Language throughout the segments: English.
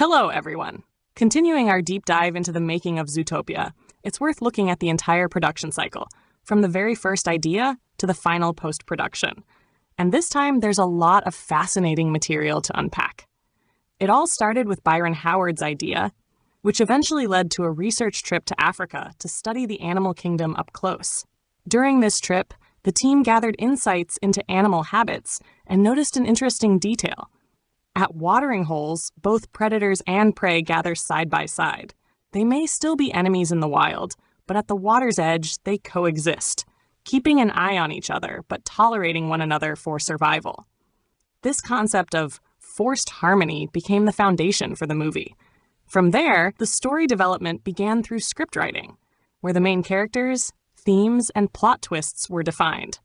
Hello, everyone. Continuing our deep dive into the making of Zootopia, it's worth looking at the entire production cycle, from the very first idea to the final post-production. And this time, there's a lot of fascinating material to unpack. It all started with Byron Howard's idea, which eventually led to a research trip to Africa to study the animal kingdom up close. During this trip, the team gathered insights into animal habits and noticed an interesting detail. At watering holes, both predators and prey gather side by side. They may still be enemies in the wild, but at the water's edge, they coexist, keeping an eye on each other, but tolerating one another for survival. This concept of forced harmony became the foundation for the movie. From there, the story development began through script writing, where the main characters, themes, and plot twists were defined.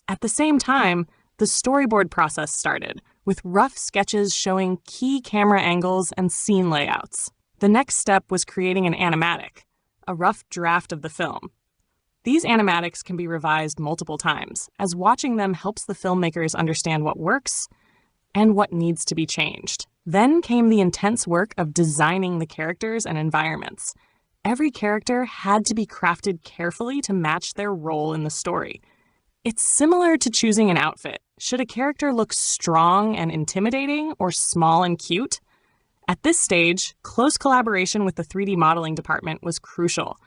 At the same time, the storyboard process started, with rough sketches showing key camera angles and scene layouts. The next step was creating an animatic, a rough draft of the film. These animatics can be revised multiple times, as watching them helps the filmmakers understand what works and what needs to be changed. Then came the intense work of designing the characters and environments. Every character had to be crafted carefully to match their role in the story. It's similar to choosing an outfit. Should a character look strong and intimidating or small and cute? At this stage, close collaboration with the 3D modeling department was crucial.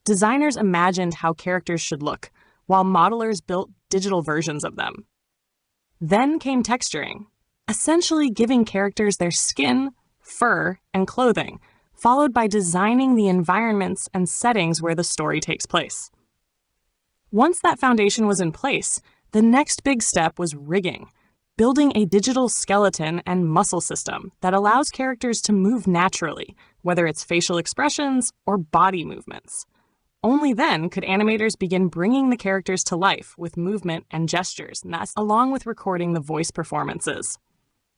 Designers imagined how characters should look, while modelers built digital versions of them. Then came texturing, essentially giving characters their skin, fur, and clothing, followed by designing the environments and settings where the story takes place. Once that foundation was in place, the next big step was rigging, building a digital skeleton and muscle system that allows characters to move naturally, whether it's facial expressions or body movements. Only then could animators begin bringing the characters to life with movement and gestures, and that's along with recording the voice performances.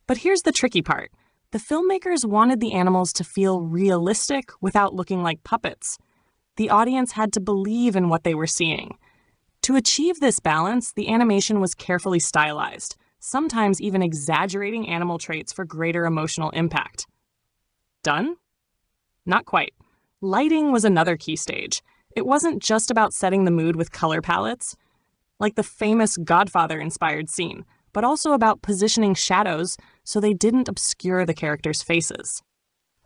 But here's the tricky part. The filmmakers wanted the animals to feel realistic without looking like puppets. The audience had to believe in what they were seeing. To achieve this balance, the animation was carefully stylized, sometimes even exaggerating animal traits for greater emotional impact. Done? Not quite. Lighting was another key stage. It wasn't just about setting the mood with color palettes, like the famous Godfather-inspired scene, but also about positioning shadows so they didn't obscure the characters' faces.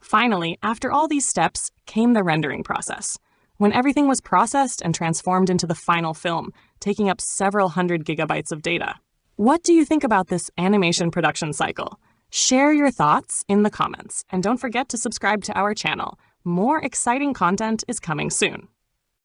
Finally, after all these steps, came the rendering process, when everything was processed and transformed into the final film, taking up several hundred gigabytes of data. What do you think about this animation production cycle? Share your thoughts in the comments, and don't forget to subscribe to our channel. More exciting content is coming soon.